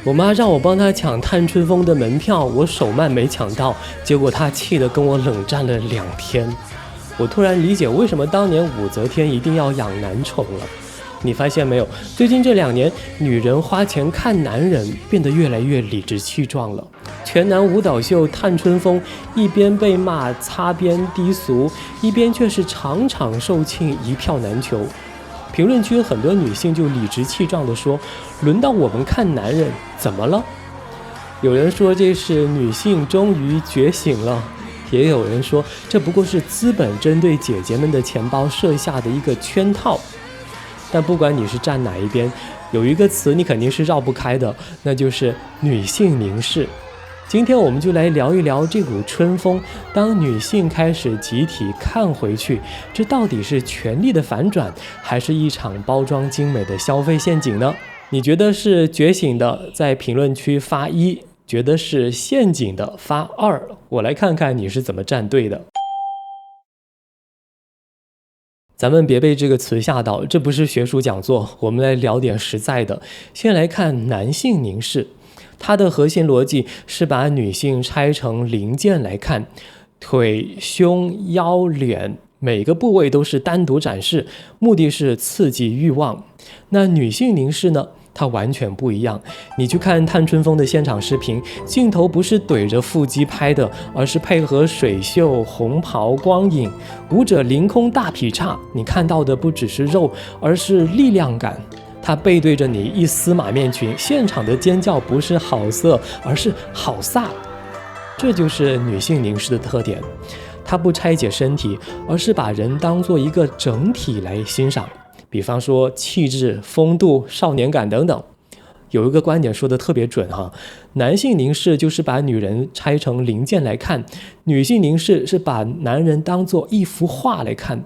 我媽讓我幫她搶探春風的門票，我手慢沒搶到，結果她氣得跟我冷戰了2天。我突然理解為什麼當年武則天一定要養男寵了。你發現沒有，最近這2年，女人花錢看男人變得越來越理直氣壯了。全男舞蹈秀《探春風》一邊被罵擦邊低俗，一邊卻是場場售罄，一票難求。評論區很多女性就理直氣壯地說：“輪到我們看男人，怎麼了？”有人說這是女性終於覺醒了，也有人說這不過是資本針對姐姐們的錢包設下的一個圈套。但不管你是站哪一邊，有一個詞你肯定是繞不開的，那就是女性凝視。今天我們就來聊一聊這股春風，當女性開始集體看回去，這到底是權力的反轉，還是一場包裝精美的消費陷阱呢？你覺得是覺醒的，在評論區發1；覺得是陷阱的發2。我來看看你是怎麼站隊的。咱們別被這個詞嚇到，這不是學術講座，我們來聊點實在的。先來看男性凝視，它的核心邏輯是把女性拆成零件來看，腿、胸、腰、臉，每個部位都是單獨展示，目的是刺激慾望。那女性凝視呢？它完全不一樣。你去看探春風的現場視頻，鏡頭不是對着腹肌拍的，而是配合水袖、紅袍、光影，舞者凌空大劈叉，你看到的不只是肉，而是力量感。他背对着你一撕馬面裙，現场的尖叫不是好色，而是好飒。這就是女性凝視的特點，它不拆解身體，而是把人當作一個整體來欣賞。比方說氣質、風度、少年感等等。有一個觀點說的特別準哈，男性凝視就是把女人拆成零件來看，女性凝視是把男人當作一幅畫來看。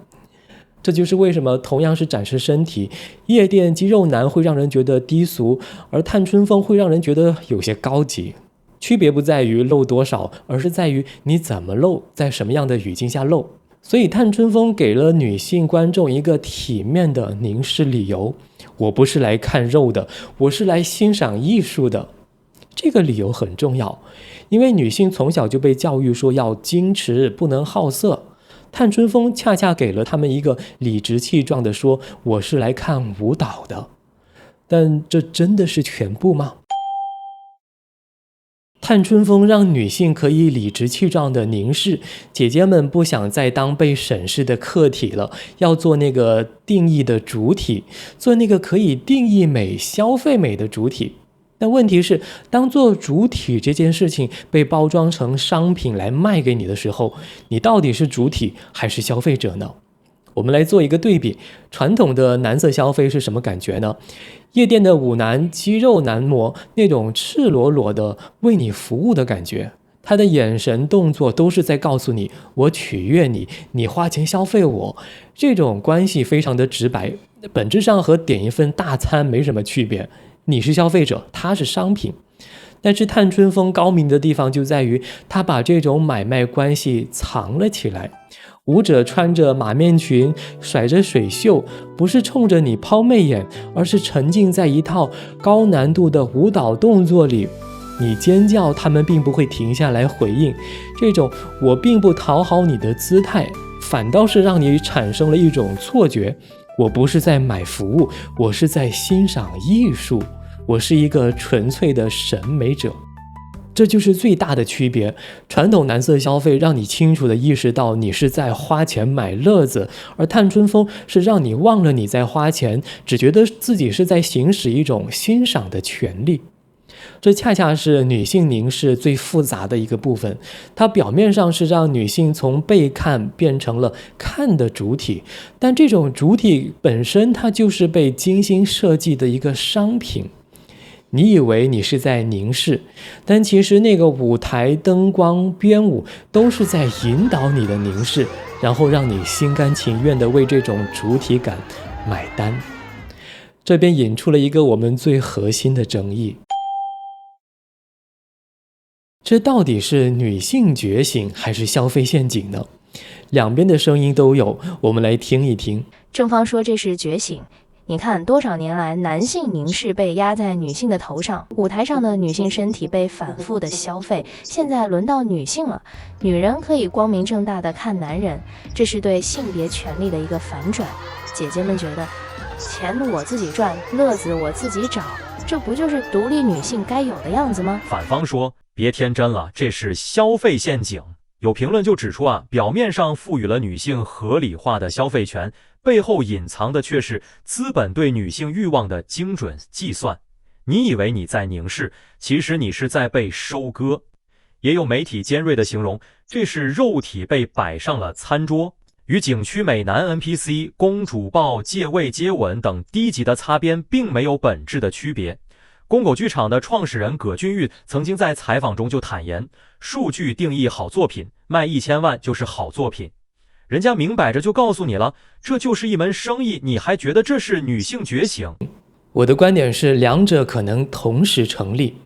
這就是為什麼同樣是展示身體，夜店肌肉男會讓人覺得低俗，而探春風會讓人覺得有些高級。區別不在於露多少，而是在於你怎麼露，在什麼樣的語境下露。所以探春風給了女性觀眾一個體面的凝視理由，我不是來看肉的，我是來欣賞藝術的。這個理由很重要，因為女性從小就被教育說要矜持，不能好色。探春風恰恰給了他們一個理直氣壯的說，我是來看舞蹈的。但這真的是全部嗎？探春風讓女性可以理直氣壯的凝視，姐姐們不想再當被審視的客體了，要做那個定義的主體，做那個可以定義美、消費美的主體。但問題是，當做主體這件事情被包裝成商品來賣給你的時候，你到底是主體還是消費者呢？我們來做一個對比，傳統的男色消費是什麼感覺呢？夜店的舞男、肌肉男模，那種赤裸裸的為你服務的感覺，他的眼神動作都是在告訴你，我取悅你，你花錢消費我。這種關係非常的直白，本質上和點一份大餐沒什麼區別。你是消費者，他是商品。但是探春風高明的地方就在於，他把這種買賣關係藏了起來。舞者穿着馬面裙，甩着水袖，不是衝着你拋媚眼，而是沉浸在一套高難度的舞蹈動作裡。你尖叫，他們並不會停下來回應。這種我並不討好你的姿態，反倒是讓你產生了一種錯覺，我不是在買服務，我是在欣賞藝術，我是一個純粹的審美者。這就是最大的區別。傳統男色消費讓你清楚地意識到你是在花錢買樂子，而探春風是讓你忘了你在花錢，只覺得自己是在行使一種欣賞的權利。這恰恰是女性凝視最複雜的一個部分，它表面上是讓女性從被看變成了看的主體，但這種主體本身它就是被精心設計的一個商品。你以為你是在凝視，但其實那個舞台、燈光、編舞都是在引導你的凝視，然後讓你心甘情願地為這種主體感買單。這邊引出了一個我們最核心的爭議。這到底是女性覺醒還是消費陷阱呢？兩邊的聲音都有，我們來聽一聽。正方說這是覺醒，你看多少年來，男性凝視被壓在女性的頭上，舞台上的女性身體被反覆的消費，現在輪到女性了，女人可以光明正大的看男人，這是對性別權利的一個反轉。姐姐們覺得錢我自己賺，樂子我自己找，這不就是獨立女性該有的樣子嗎？反方說，別天真了，這是消費陷阱。有評論就指出表面上賦予了女性合理化的消費權，背後隱藏的卻是資本對女性慾望的精準計算。你以為你在凝視，其實你是在被收割。也有媒體尖銳的形容，這是肉體被擺上了餐桌，與景區美男 NPC、公主抱、借位接吻等低級的擦邊並沒有本質的區別。公狗劇場的創始人葛俊玉曾經在採訪中就坦言，數據定義好作品，賣1000萬就是好作品。人家明擺着就告訴你了，這就是一門生意，你還覺得這是女性覺醒？我的觀點是，兩者可能同時成立。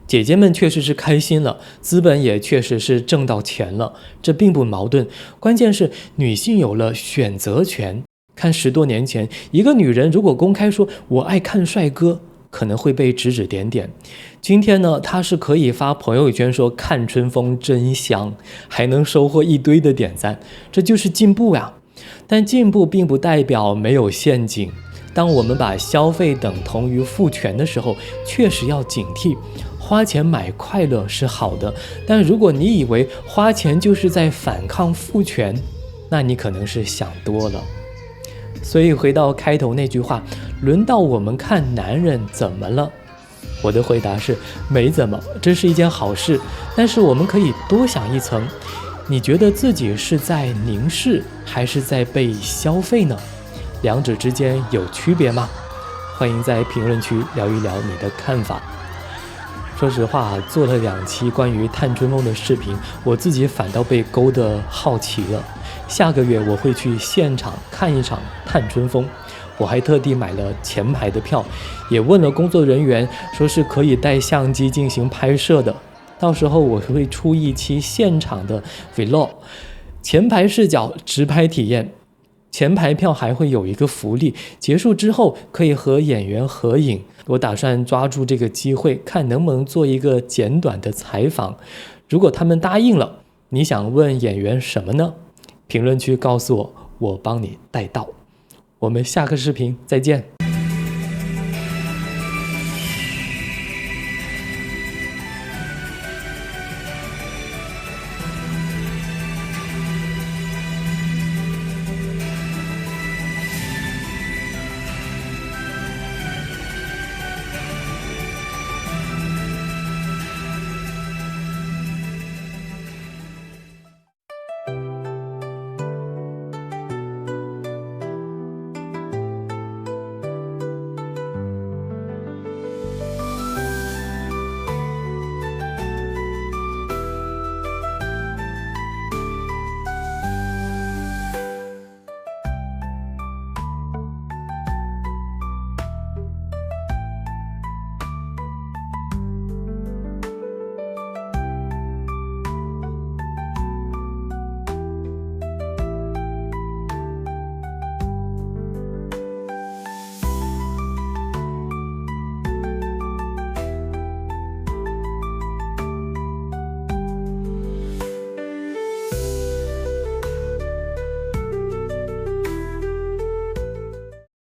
姐姐們確實是開心了，資本也確實是掙到錢了，這並不矛盾。關鍵是女性有了選擇權。看10多年前，一個女人如果公開說我愛看帥哥，可能會被指指點點。今天呢，她是可以發朋友圈說看春風真香，還能收穫一堆的點讚，這就是進步呀。但進步並不代表沒有陷阱。當我們把消費等同於父權的時候，確實要警惕。花錢買快樂是好的，但如果你以為花錢就是在反抗父權，那你可能是想多了。所以回到開頭那句話，輪到我們看男人怎麼了？我的回答是沒怎麼，這是一件好事。但是我們可以多想一層，你覺得自己是在凝視還是在被消費呢？兩者之間有區別嗎？歡迎在評論區聊一聊你的看法。說實話，做了2期關於探春風的視頻，我自己反倒被勾得好奇了。下個月我會去現場看一場探春風，我還特地買了前排的票，也問了工作人員，說是可以帶相機進行拍攝的。到時候我會出一期現場的 vlog， 前排視角直拍體驗。前排票還會有一個福利，結束之後可以和演員合影。我打算抓住這個機會，看能不能做一個簡短的採訪。如果他們答應了，你想問演員什麼呢？評論區告訴我，我幫你帶到。我們下個視頻再見。